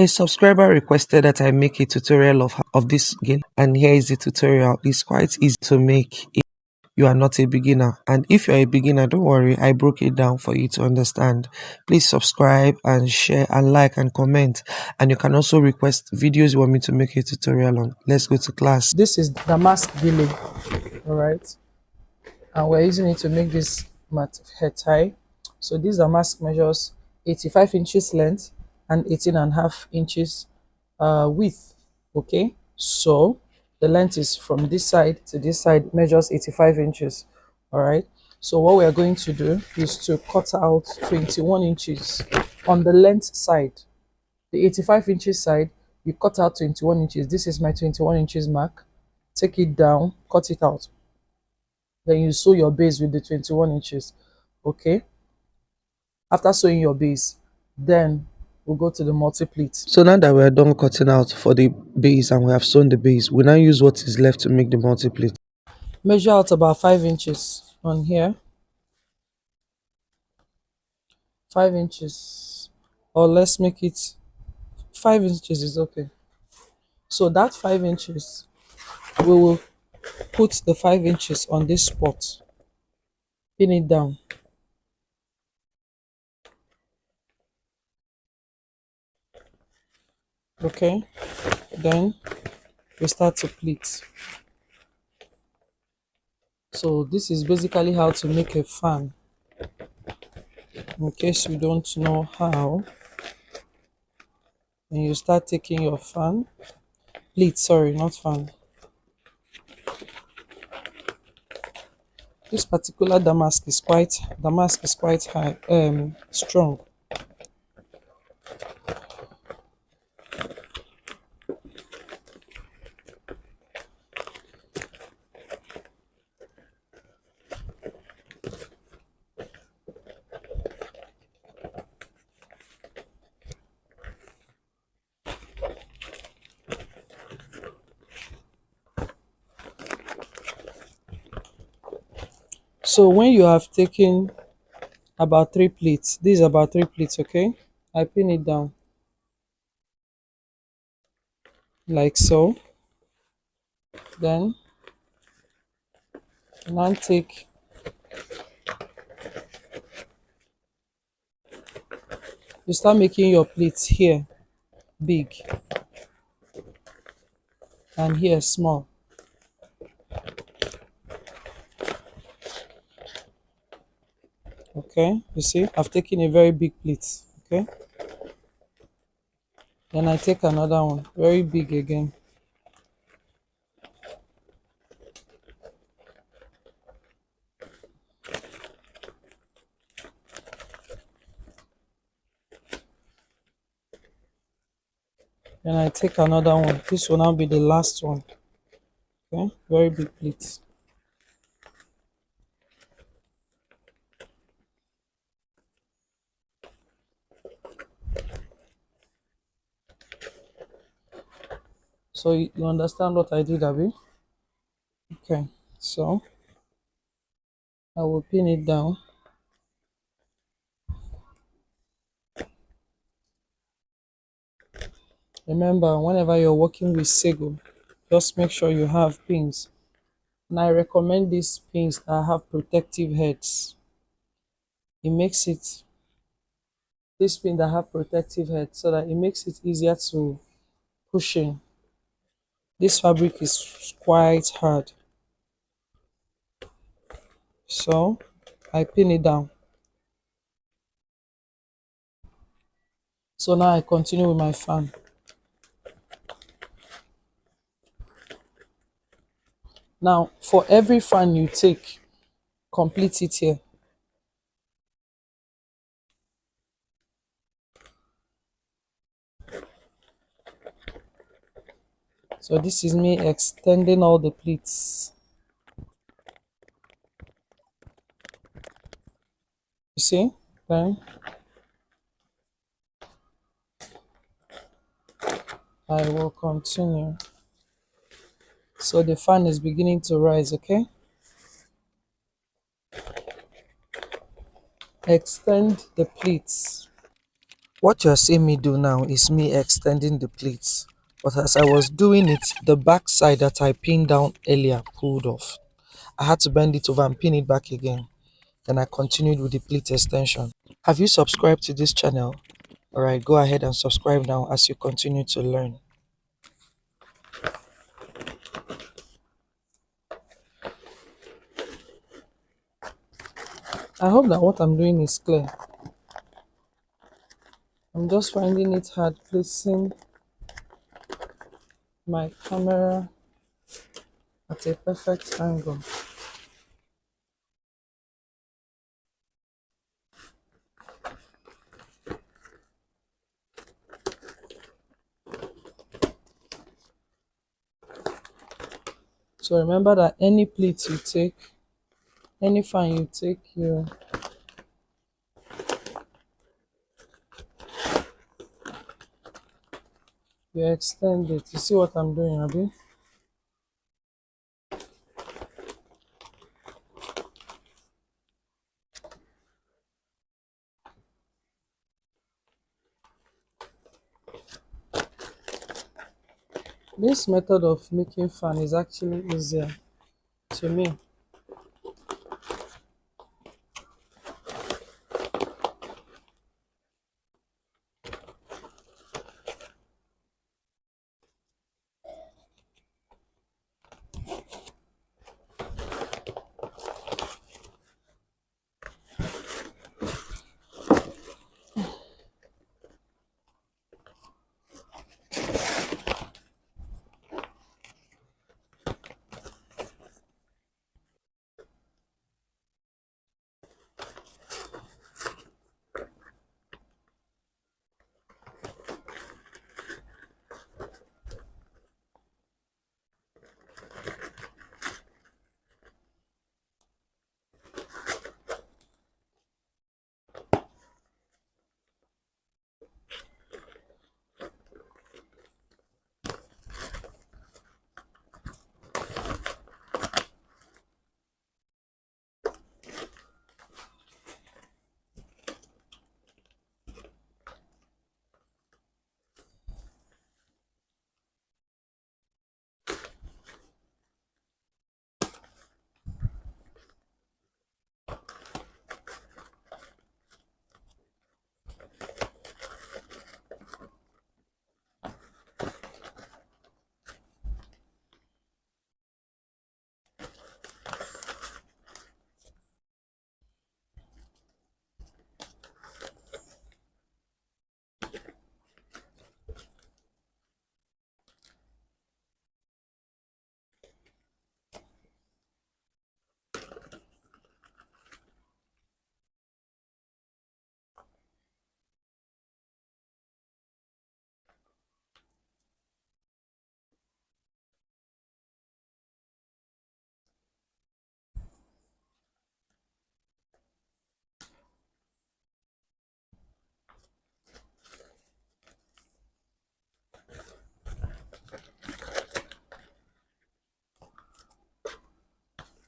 A subscriber requested that I make a tutorial of this gele, and here is the tutorial. It's quite easy to make if you are not a beginner, and if you're a beginner, don't worry, I broke it down for you to understand. Please subscribe and share and like and comment, and you can also request videos you want me to make a tutorial on. Let's go to class. This is damask gele, all right, and we're using it to make this mat hair tie. So this damask measures 85 inches length and 18.5 inches width. Okay, so the length is from this side to this side, measures 85 inches. All right, so what we are going to do is to cut out 21 inches on the length side. The 85 inches side, you cut out 21 inches. This is my 21 inches mark. Take it down, cut it out. Then you sew your base with the 21 inches. Okay, after sewing your base, then we'll go to the multi-pleat. So now that we are done cutting out for the base and we have sewn the base, we now use what is left to make the multi-pleat. Measure out about 5 inches on here. 5 inches, or let's make it 5 inches is okay. So that 5 inches, we will put the 5 inches on this spot, pin it down. Okay, then we start to pleat. So this is basically how to make a fan. In case you don't know how, and you start taking your fan, pleat, sorry, not fan. This particular damask is quite high, strong. So when you have taken about 3 pleats, this is about 3 pleats, okay, I pin it down like so. Then now take you start making your pleats here big and here small. Okay, you see I've taken a very big pleat. Okay, then I take another one very big again. Then I take another one. This will now be the last one. Okay, very big pleat. So you understand what I did, Abby? Okay, so I will pin it down. Remember, whenever you're working with Sego, just make sure you have pins. And I recommend these pins that have protective heads. It makes it, this pin that have protective heads, so that it makes it easier to push in. This fabric is quite hard. So I pin it down. So now I continue with my fan. Now for every fan you take, complete it here. So this is me extending all the pleats. You see? Then I will continue. So the fan is beginning to rise, okay? Extend the pleats. What you're seeing me do now is me extending the pleats. But as I was doing it, the back side that I pinned down earlier pulled off. I had to bend it over and pin it back again. Then I continued with the pleat extension. Have you subscribed to this channel? Alright, go ahead and subscribe now as you continue to learn. I hope that what I'm doing is clear. I'm just finding it hard placing my camera at a perfect angle. So remember that any pleat you take, any fan you take, you extend it. You see what I'm doing, Abby? This method of making fan is actually easier to me.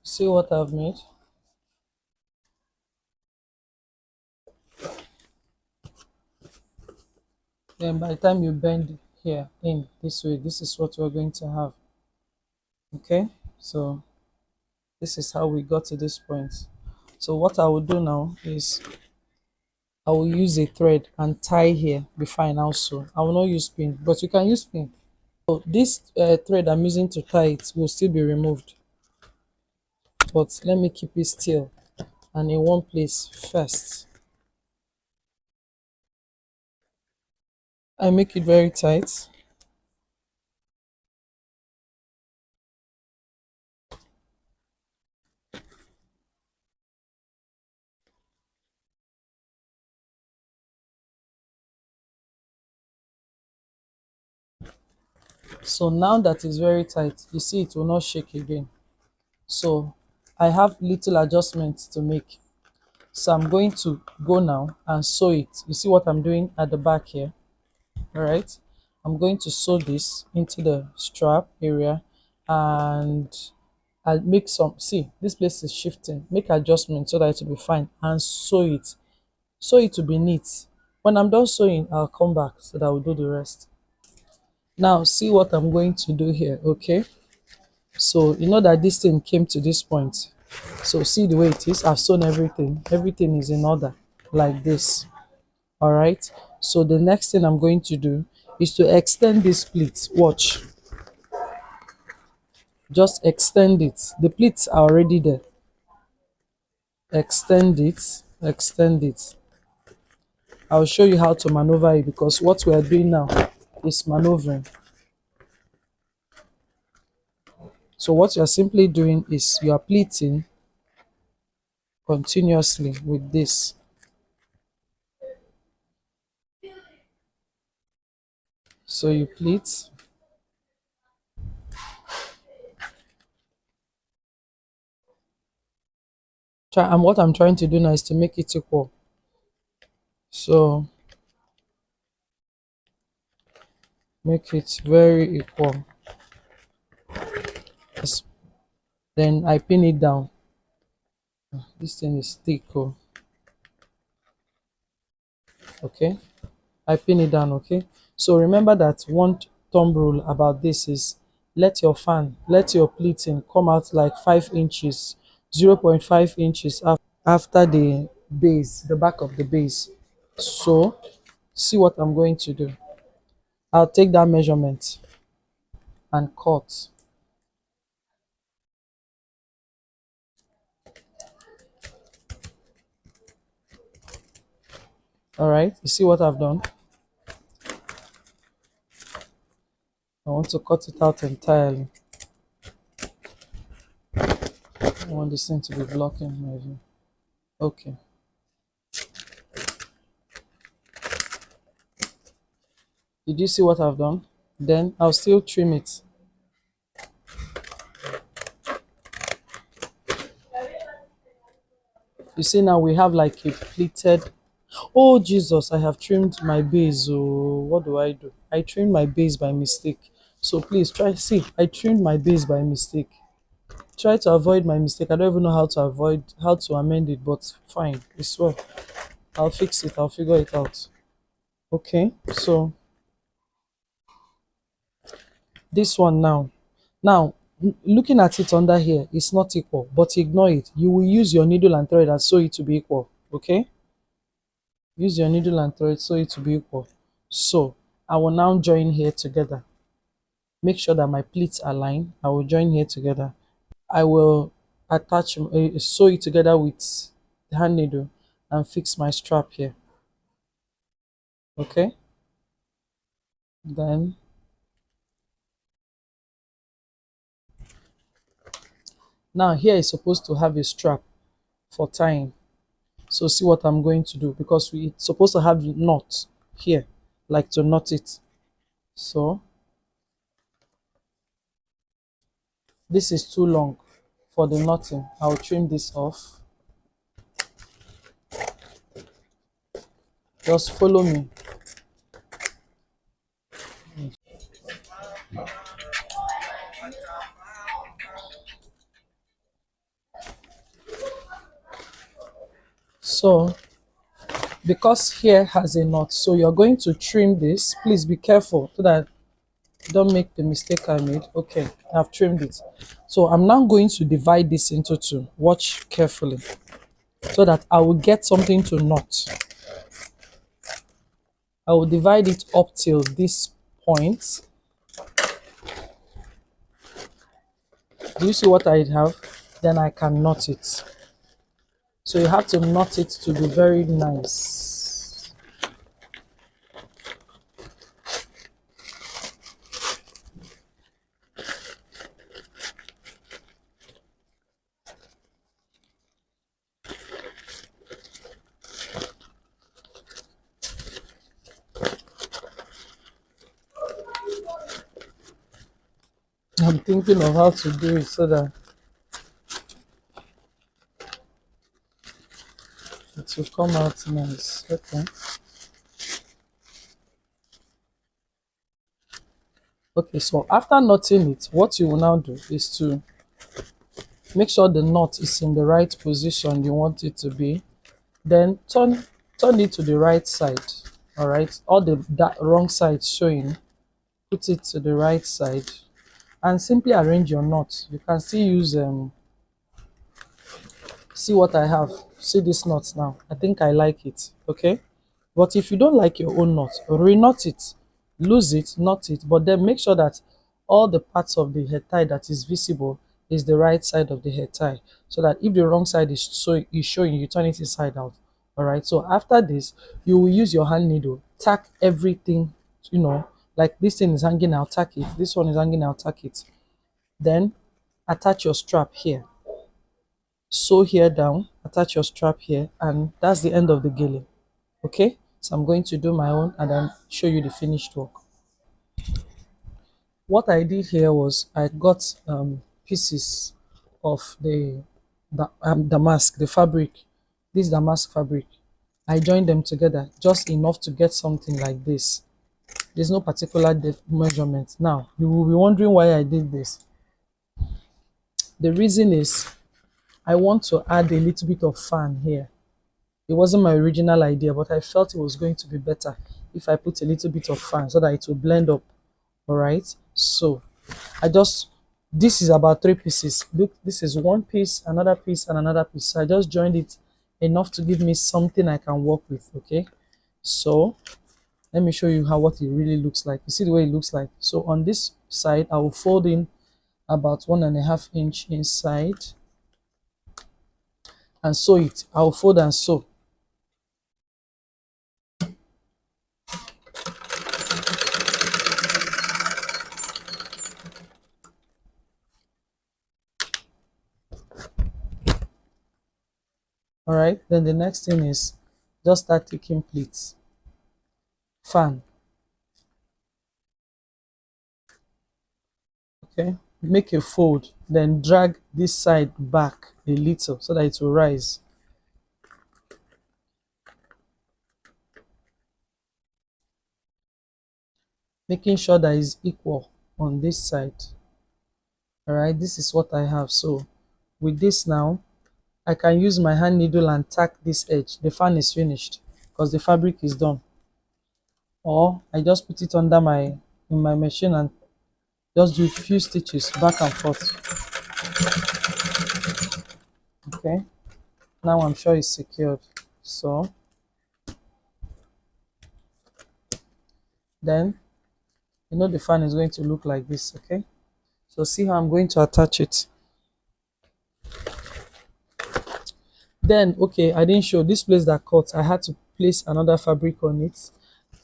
See what I've made? Then by the time you bend here in this way, this is what we're going to have. Okay, so this is how we got to this point. So what I will do now is I will use a thread and tie here before I now sew. I will not use pin, but you can use pin. So this thread I'm using to tie it will still be removed, but let me keep it still and in one place first. I make it very tight. So now that is very tight, you see it will not shake again. So I have little adjustments to make. So I'm going to go now and sew it. You see what I'm doing at the back here? All right. I'm going to sew this into the strap area and I'll make some, see, this place is shifting. Make adjustments so that it will be fine and sew it. Sew it to be neat. When I'm done sewing, I'll come back so that we'll do the rest. Now, see what I'm going to do here, okay? So, you know that this thing came to this point. So, see the way it is. I've sewn everything. Everything is in order, like this. All right. So, the next thing I'm going to do is to extend this pleat. Watch. Just extend it. The pleats are already there. Extend it. Extend it. I'll show you how to maneuver it because what we are doing now is maneuvering. So what you're simply doing is you are pleating continuously with this. So you pleat, and what I'm trying to do now is to make it equal. So make it very equal. Yes. Then I pin it down. This thing is thick, oh. Okay. I pin it down, okay? So remember that one thumb rule about this is let your pleating come out like 5 inches, 0.5 inches after the base, the back of the base. So see what I'm going to do. I'll take that measurement and cut. All right, you see what I've done? I want to cut it out entirely. I want this thing to be blocking my view. Okay. Did you see what I've done? Then I'll still trim it. You see now we have like a pleated. Oh Jesus, I have trimmed my base. Oh, what do I do? I trimmed my base by mistake. So please try, see, I trimmed my base by mistake. Try to avoid my mistake. I don't even know how to amend it, but fine, it's well. I'll fix it, I'll figure it out. Okay, so this one now. Now, looking at it under here, it's not equal, but ignore it. You will use your needle and thread and sew it to be equal. Okay? Use your needle and thread, sew it to be equal. So I will now join here together. Make sure that my pleats align. I will join here together. I will attach, sew it together with the hand needle and fix my strap here. Okay? Then now here is supposed to have a strap for tying. So see what I'm going to do because we supposed to have knot here, like to knot it. So this is too long for the knotting. I'll trim this off. Just follow me. So because here has a knot, so you're going to trim this. Please be careful so that you don't make the mistake I made. Okay, I've trimmed it. So I'm now going to divide this into two. Watch carefully so that I will get something to knot. I will divide it up till this point. Do you see what I have? Then I can knot it. So you have to knot it to be very nice. I'm thinking of how to do it so that it will come out nice. Okay. Okay, so after knotting it, what you will now do is to make sure the knot is in the right position you want it to be. Then turn it to the right side. All right, all the that wrong side showing, put it to the right side, and simply arrange your knot. You can still use see what I have. See this knot now. I think I like it. Okay. But if you don't like your own knot, re-knot it, lose it, knot it, but then make sure that all the parts of the head tie that is visible is the right side of the head tie. So that if the wrong side is showing, you turn it inside out. All right. So after this, you will use your hand needle, tack everything, you know, like this thing is hanging out, tack it. This one is hanging out, tack it. Then attach your strap here, sew here down, attach your strap here, and that's the end of the gele. Okay, so I'm going to do my own and then show you the finished work. What I did here was I got pieces of the damask, the fabric, this damask fabric. I joined them together just enough to get something like this. There's no particular measurement. Now you will be wondering why I did this. The reason is I want to add a little bit of fan here. It wasn't my original idea, but I felt it was going to be better if I put a little bit of fan so that it will blend up. All right. So I just, this is about 3 pieces. Look, this is one piece, another piece, and another piece. So I just joined it enough to give me something I can work with. Okay. So let me show you how what it really looks like. You see the way it looks like. So on this side, I will fold in about 1.5 inch inside and sew it. I will fold and sew. All right, then the next thing is just start taking pleats, fan. Okay, make a fold, then drag this side back a little so that it will rise. Making sure that it's equal on this side. All right, this is what I have. So with this now, I can use my hand needle and tack this edge. The fan is finished because the fabric is done. Or I just put it under in my machine and just do a few stitches back and forth. Okay, now I'm sure it's secured. So then you know the fan is going to look like this. Okay, so see how I'm going to attach it. Then okay, I didn't show this place that cut. I had to place another fabric on it.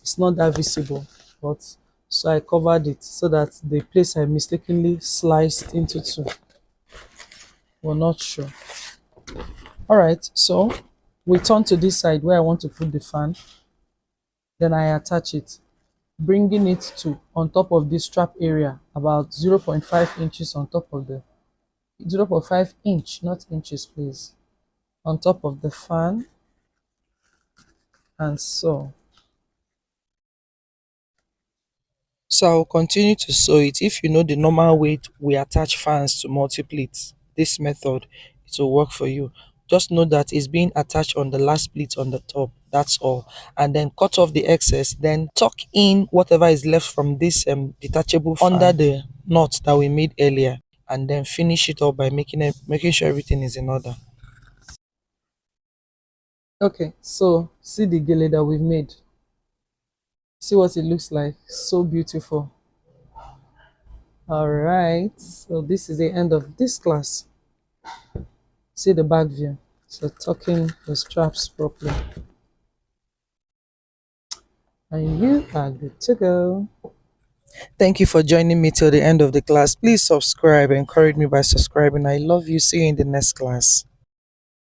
It's not that visible, but so I covered it so that the place I mistakenly sliced into two will not show. All right, so we turn to this side where I want to put the fan. Then I attach it, bringing it to on top of this strap area, about 0.5 inches on top of the 0.5 inch, not inches, please, on top of the fan, and so. So I'll continue to sew it. If you know the normal way we attach fans to multi-pleats, this method, it will work for you. Just know that it's being attached on the last pleat on the top. That's all. And then cut off the excess. Then tuck in whatever is left from this detachable fan under the knot that we made earlier. And then finish it up by making sure everything is in order. Okay, so see the gele that we've made. See what it looks like. So beautiful. All right, so this is the end of this class. See the back view. So tucking the straps properly. And you are good to go. Thank you for joining me till the end of the class. Please subscribe. Encourage me by subscribing. I love you. See you in the next class.